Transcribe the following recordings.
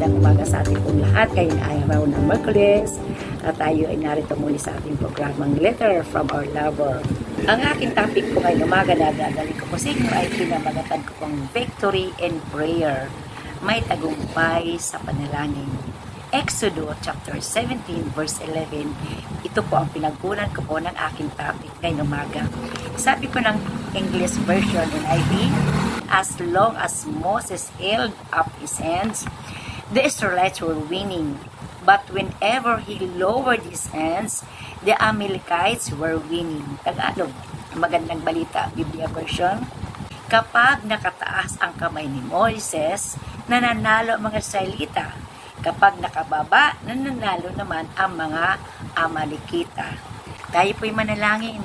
magandang umaga sa ating pong lahat. Ngayon ay araw ng Merkules at tayo ay narito muli sa ating programang Letter from Our Lover. Ang aking topic po ngayong umaga na dadalhin ko po sa inyo ay pinamagatan ko pong Victory and Prayer. May tagumpay sa panalangin. Exodus chapter 17 verse 11. Ito po ang pinagkunan ko po ng aking topic ngayong umaga. Sabi ko ng English version NIV, as long as Moses held up his hands, the Israelites were winning. But whenever he lowered his hands, the Amalekites were winning. Tagalog, magandang balita, Biblia version. Kapag nakataas ang kamay ni Moises, nananalo ang mga Israelita. Kapag nakababa, nananalo naman ang mga Amalekita. Tayo po'y manalangin.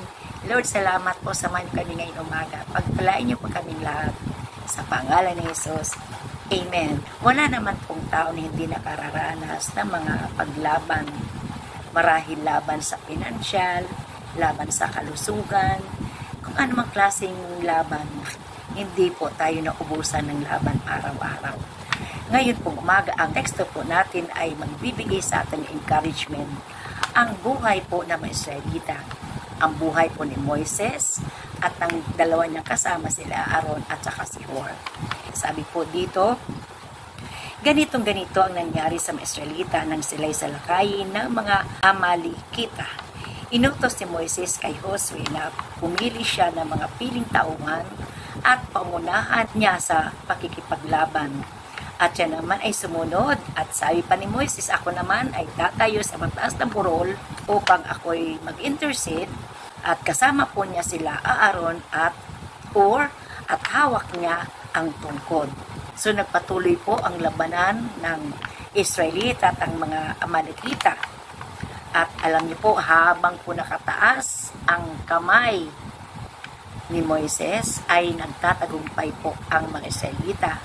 Lord, salamat po sa mga kami ngayong umaga. Pagpalain niyo po kaming lahat. Sa pangalan ni Jesus. Amen. Wala naman pong tao na hindi nakararanas ng mga paglaban. Marahil laban sa pinansyal, laban sa kalusugan, kung anumang klaseng laban, hindi po tayo naubusan ng laban araw-araw. Ngayon pong umaga, ang teksto po natin ay magbibigay sa ating encouragement. Ang buhay po ng mga Israelita, ang buhay po ni Moises at ang dalawa niyang kasama sila, Aaron at saka si Hur. Sabi po dito, ganitong-ganito ang nangyari sa mga Israelita nang sila'y salakayin ng mga Amalekita. Inutos si Moises kay Josue na pumili siya ng mga piling tauhan at pangunahan niya sa pakikipaglaban. At siya naman ay sumunod at sabi pa ni Moises, ako naman ay tatayo sa mataas na burol upang ako'y mag-intercede at kasama po niya sila Aaron at Hur at hawak niya ang tungkod. So nagpatuloy po ang labanan ng Israelita at ang mga Amalekita. At alam niyo po, habang po nakataas ang kamay ni Moises ay nagtatagumpay po ang mga Israelita.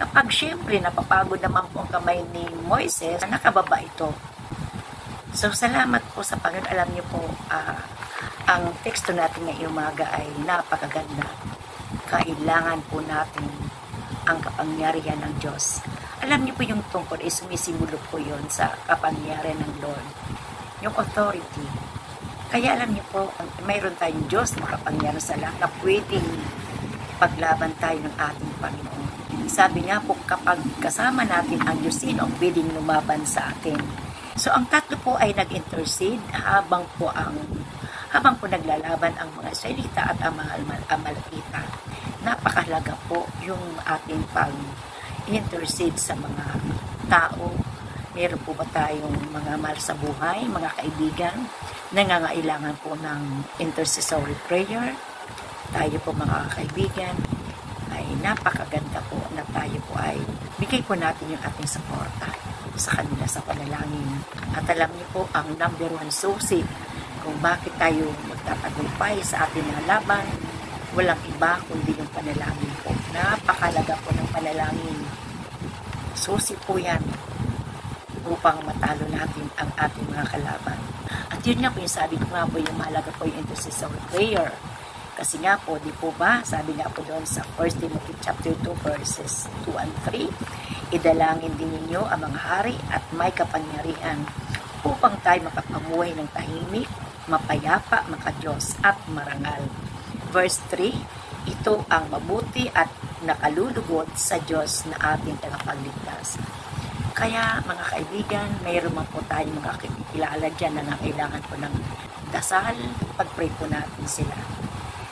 Kapag siyempre napapagod naman po ang kamay ni Moises, nakababa ito. So salamat po sa Panginoon. Alam niyo po, ang teksto natin ngayong umaga ay napakaganda. Kailangan po natin ang kapangyarihan ng Diyos. Alam niyo po yung tungkol ay sumisimulo po yun sa kapangyarihan ng Lord. Yung authority. Kaya alam niyo po, mayroon tayong Diyos na makapangyarihan sa lahat na pwedeng paglaban tayo ng ating Panginoon. Sabi nga po, kapag kasama natin ang Diyos, sino ang pwedeng lumaban sa atin? So, ang tatlo po ay nag-intercede habang po naglalaban ang mga Israelita at ang mga Amalekita. Napakahalaga po yung ating pag-intercede sa mga tao. Meron po ba tayong mga mahal sa buhay, mga kaibigan, nangangailangan po ng intercessory prayer? Tayo po mga kaibigan, ay napakaganda po na tayo po ay bigay po natin yung ating suporta sa kanila sa panalangin. At alam niyo po, ang number one susi kung bakit tayo magtatagumpay sa ating mga laban, walang iba kundi yung panalangin po. Napakalaga po ng panalangin. Susi po yan upang matalo natin ang ating mga kalaban. At yun nga po yung sabi ko nga po, yung mahalaga po yung intercessory prayer. Kasi nga po, di po ba, sabi nga po doon sa 1 Timothy chapter 2 verses 2 and 3, idalangin din ninyo ang mga hari at may kapangyarihan upang tayo makapamuhay ng tahimik, mapayapa, makadiyos at marangal. Verse 3, ito ang mabuti at nakalulugod sa Diyos na ating tagapagligtas. Kaya mga kaibigan, mayroon man po tayong mga kilala dyan na kailangan po ng dasal, pag-pray po natin sila.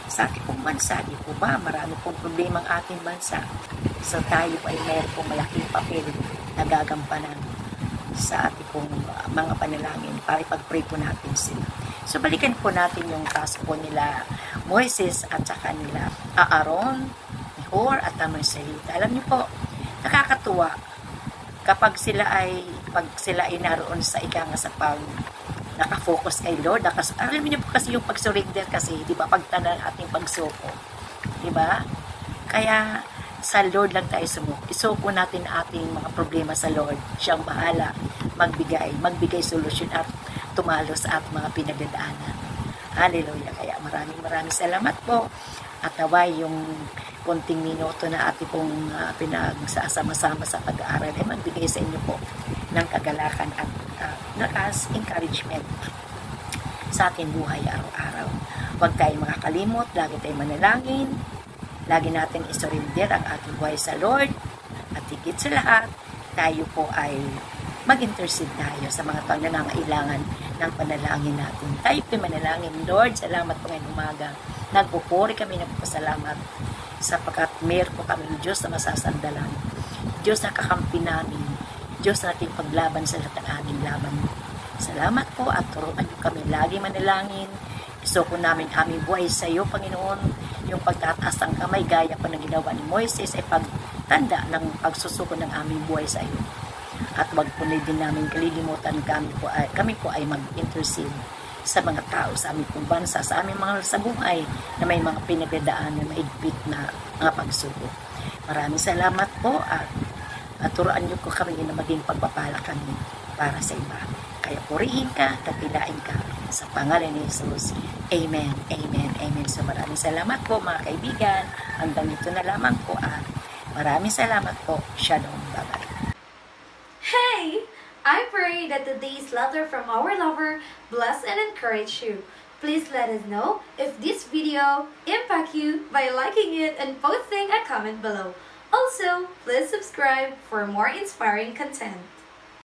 Sa ating pong bansa, di po ba? Marami pong problema ang ating bansa. So tayo ay mayroon pong malaking papel na gagampanan sa ating pong mga panalangin para ipag-pray po natin sila. So balikan po natin yung kaso po nila Moises at saka nila Aaron, Hur at ang mga Israelita. Alam niyo po, nakakatuwa kapag sila ay naroon sa ikanga sa nakafocus kay Lord. Alam niyo po kasi yung pag-surrender kasi, di ba, pagtanan ating pagsuko. Di ba? Kaya sa Lord lang tayo sumuko. Isuko natin ating mga problema sa Lord. Siyang bahala magbigay solusyon at tumalo sa ating mga pinagdadaanan. Hallelujah. Kaya maraming salamat po. At naway yung konting minuto na ating pong pinagsasama-sama sa pag-aaral ay magbigay sa inyo po ng kagalakan at lakas, encouragement sa ating buhay araw-araw. Huwag tayong makakalimot, lagi tayong manalangin, lagi natin isurrender ang ating buhay sa Lord, at higit sa lahat, tayo po ay mag-intercede tayo sa mga taong nangangailangan ng panalangin natin. Tayo po manalangin. Lord, salamat po ngayong umaga. Nagpupuri kami, nagpapasalamat sapagkat meron po kami Diyos na masasandalan. Diyos na kakampi namin. Diyos na ating paglaban sa lahat ng aming laban. Salamat po at turuan niyo kami lagi manalangin. Gusto ko namin aming buhay sa iyo, Panginoon. Yung pagtataas ng kamay, gaya pa ng ginawa ni Moises, ay pagtanda ng pagsusuko ng aming buhay sa iyo. At wag po din namin kalilimutan, kami po ay mag-intercede sa mga tao, sa aming pong bansa, sa aming mga sa buhay na may mga pinagdadaan na maigpit na mga pagsubok. Maraming salamat po at turuan niyo ko kami na maging pagpapala kami para sa iba. Kaya purihin ka, katilain ka sa pangalan ni Jesus. Amen, amen, amen. So maraming salamat po mga kaibigan. Hanggang dito na lamang po at maraming salamat po. Shalom. Bye-bye. Hey! I pray that today's letter from our lover bless and encourage you. Please let us know if this video impact you by liking it and posting a comment below. Also, please subscribe for more inspiring content.